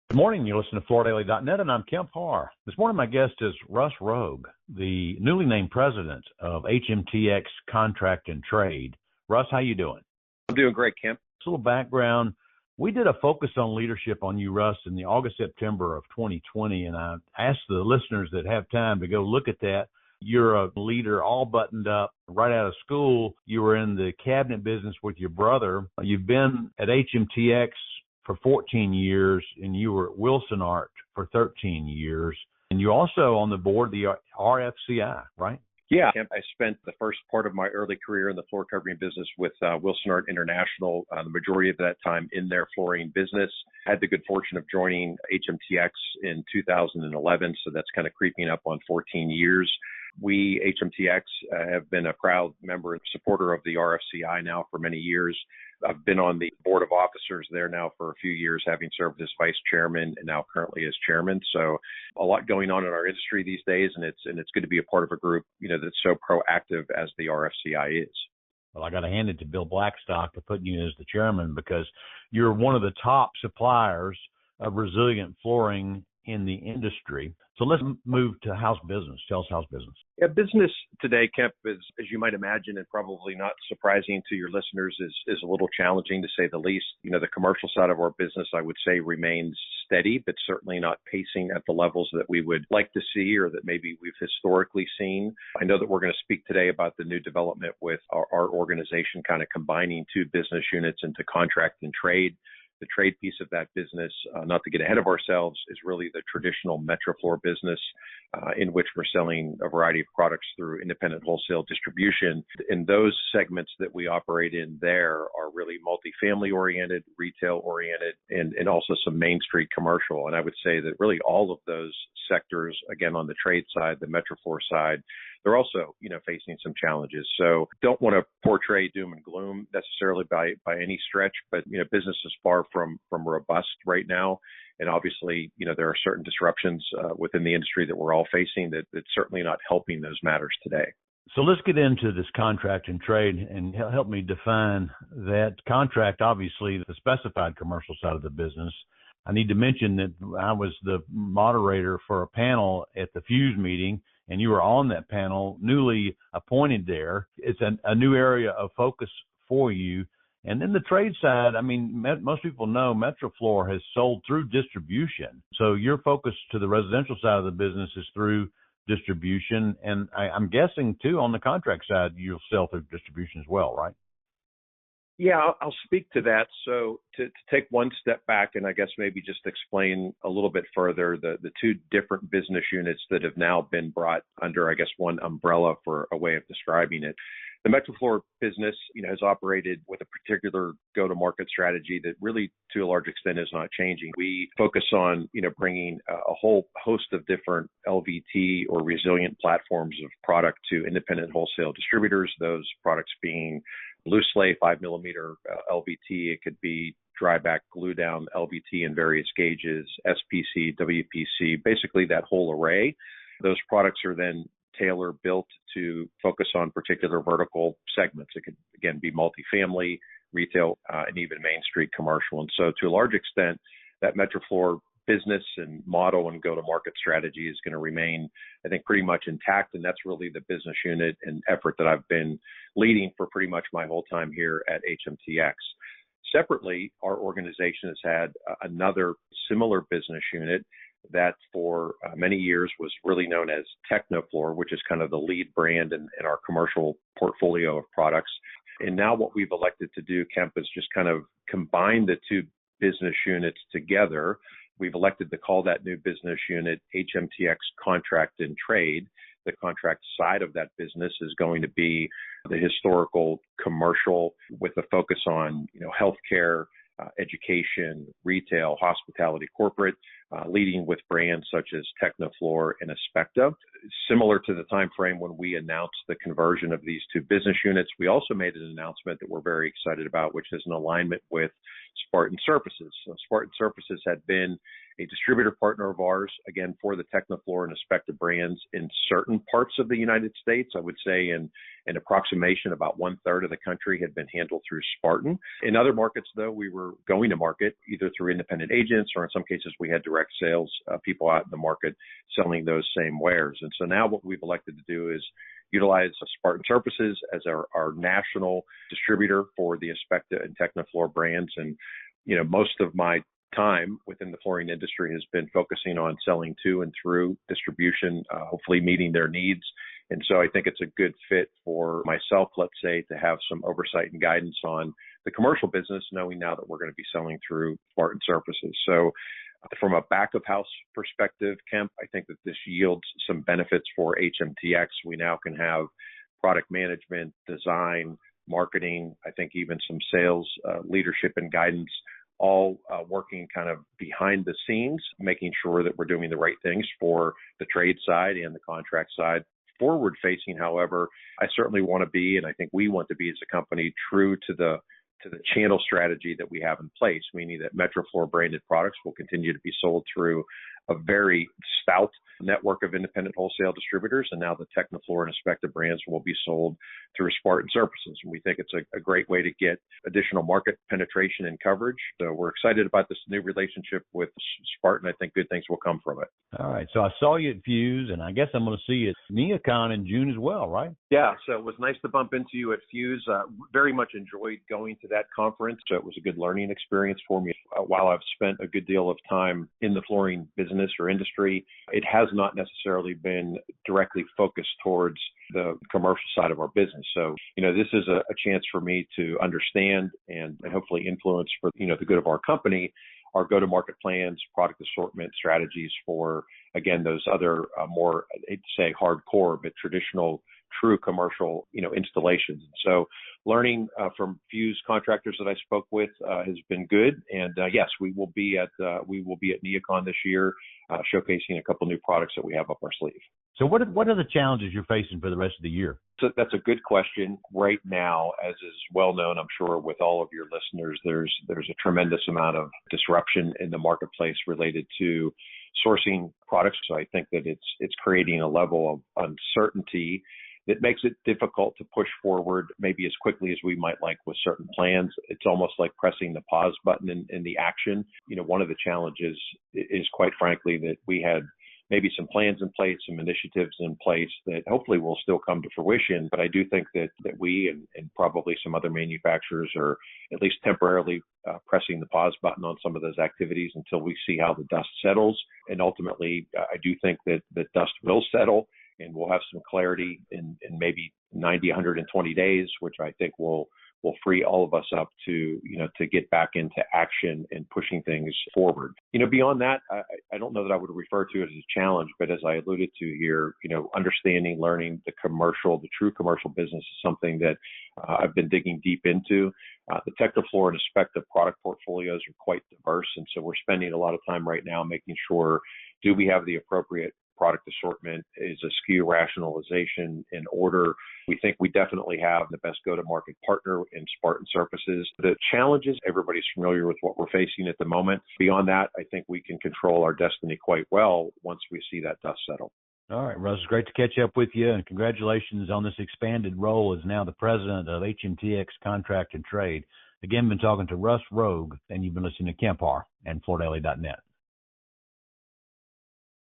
Good morning. You listen to FloorDaily.net, and I'm Kemp Harr. This morning, my guest is Russ Rogg, the newly named president of HMTX Contract and Trade. Russ, how you doing? I'm doing great, Kemp. Just a little background. We did a focus on leadership on you, Russ, in the August-September of 2020, and I asked the listeners that have time to go look at that. You're a leader all buttoned up. Right out of school, you were in the cabinet business with your brother. You've been at HMTX for 14 years, and you were at Wilson Art for 13 years. And you're also on the board of the RFCI, right? Yeah, I spent the first part of my early career in the floor covering business with Wilson Art International, the majority of that time in their flooring business. I had the good fortune of joining HMTX in 2011, so that's kind of creeping up on 14 years. We, HMTX, have been a proud member and supporter of the RFCI now for many years. I've been on the board of officers there now for a few years, having served as vice chairman and now currently as chairman. So a lot going on in our industry these days, and it's good to be a part of a group, that's so proactive as the RFCI is. Well, I got to hand it to Bill Blackstock for putting you as the chairman, because you're one of the top suppliers of resilient flooring in the industry. So let's move to house business. Tell us house business. Yeah, business today, Kemp, is, as you might imagine, and probably not surprising to your listeners, is a little challenging to say the least. The commercial side of our business, I would say, remains steady, but certainly not pacing at the levels that we would like to see or that maybe we've historically seen. I know that we're going to speak today about the new development with our organization kind of combining two business units into contract and trade. The trade piece of that business, not to get ahead of ourselves, is really the traditional MetroFloor business in which we're selling a variety of products through independent wholesale distribution. And those segments that we operate in there are really multifamily oriented, retail oriented, and also some Main Street commercial. And I would say that really all of those sectors, again, on the trade side, the MetroFloor side, they're also, facing some challenges. So don't want to portray doom and gloom necessarily by any stretch, but, business is far from robust right now. And obviously, there are certain disruptions within the industry that we're all facing that's certainly not helping those matters today. So let's get into this contract and trade and help me define that contract. Obviously, the specified commercial side of the business. I need to mention that I was the moderator for a panel at the Fuse meeting, and you were on that panel, newly appointed there. It's a new area of focus for you. And then the trade side, most people know MetroFloor has sold through distribution. So your focus to the residential side of the business is through distribution. And I'm guessing, too, on the contract side, you'll sell through distribution as well, right? Yeah, I'll speak to that. So to take one step back and I guess maybe just explain a little bit further the two different business units that have now been brought under, I guess, one umbrella for a way of describing it. The MetroFloor business, has operated with a particular go-to-market strategy that really, to a large extent, is not changing. We focus on, bringing a whole host of different LVT or resilient platforms of product to independent wholesale distributors, those products being loose lay 5mm LVT. It could be dry back glue down LVT in various gauges, SPC, WPC, basically that whole array. Those products are then tailor built to focus on particular vertical segments. It could, again, be multifamily, retail, and even Main Street commercial. And so to a large extent, that MetroFloor business and model and go-to-market strategy is going to remain, I think, pretty much intact. And that's really the business unit and effort that I've been leading for pretty much my whole time here at HMTX. Separately, our organization has had another similar business unit that for many years was really known as TechnoFloor, which is kind of the lead brand in our commercial portfolio of products. And now what we've elected to do, Kemp, is just kind of combine the two business units together. We've elected to call that new business unit HMTX Contract and Trade. The contract side of that business is going to be the historical commercial with a focus on, healthcare, education, retail, hospitality, corporate, leading with brands such as TechnoFloor and Aspecta. Similar to the time frame when we announced the conversion of these two business units, we also made an announcement that we're very excited about, which is an alignment with Spartan Surfaces. So Spartan Surfaces had been a distributor partner of ours, again, for the Techniflor and Aspecta brands in certain parts of the United States. I would say in an approximation, about 1/3 of the country had been handled through Spartan. In other markets, though, we were going to market either through independent agents, or in some cases we had direct sales people out in the market selling those same wares. And so now what we've elected to do is utilize Spartan Surfaces as our national distributor for the Aspecta and Techniflor brands. And, most of my time within the flooring industry has been focusing on selling to and through distribution, hopefully meeting their needs. And so I think it's a good fit for myself, let's say, to have some oversight and guidance on the commercial business, knowing now that we're going to be selling through Spartan Surfaces. So from a back of house perspective, Kemp, I think that this yields some benefits for HMTX. We now can have product management, design, marketing, I think even some sales leadership and guidance, all working kind of behind the scenes, making sure that we're doing the right things for the trade side and the contract side. Forward facing, however, I certainly want to be, and I think we want to be as a company, true to the channel strategy that we have in place, meaning that Metroflor branded products will continue to be sold through a very stout network of independent wholesale distributors. And now the Techniflor and Aspecta brands will be sold through Spartan Surfaces. And we think it's a great way to get additional market penetration and coverage. So we're excited about this new relationship with Spartan. I think good things will come from it. All right. So I saw you at Fuse, and I guess I'm going to see you at NeoCon in June as well, right? Yeah. So it was nice to bump into you at Fuse. Very much enjoyed going to that conference. So it was a good learning experience for me. While I've spent a good deal of time in the flooring business or industry, it has not necessarily been directly focused towards the commercial side of our business. So, this is a chance for me to understand and hopefully influence for, the good of our company, our go-to-market plans, product assortment strategies for, again, those other more, I'd say hardcore, but traditional, true commercial, installations. So learning from Fuse contractors that I spoke with has been good. And yes, we will be at NeoCon this year, showcasing a couple new products that we have up our sleeve. So what are the challenges you're facing for the rest of the year? So that's a good question. Right now, as is well known, I'm sure with all of your listeners, there's a tremendous amount of disruption in the marketplace related to sourcing products. So I think that it's creating a level of uncertainty that makes it difficult to push forward maybe as quickly as we might like with certain plans. It's almost like pressing the pause button in the action. One of the challenges is quite frankly that we had maybe some plans in place, some initiatives in place that hopefully will still come to fruition. But I do think that we and probably some other manufacturers are at least temporarily pressing the pause button on some of those activities until we see how the dust settles. And ultimately, I do think that the dust will settle and we'll have some clarity in maybe 90, 120 days, which I think will free all of us up to get back into action and pushing things forward. Beyond that, I don't know that I would refer to it as a challenge, but as I alluded to here, understanding, learning the true commercial business is something that I've been digging deep into. The Techniflor and Aspecta product portfolios are quite diverse. And so we're spending a lot of time right now making sure, do we have the appropriate product assortment? Is a SKU rationalization in order? We think we definitely have the best go-to-market partner in Spartan Surfaces. The challenges, everybody's familiar with what we're facing at the moment. Beyond that, I think we can control our destiny quite well once we see that dust settle. All right, Russ, it's great to catch up with you, and congratulations on this expanded role as now the president of HMTX Contract and Trade. Again, been talking to Russ Rogg, and you've been listening to Kemp Harr and FloorDaily.net.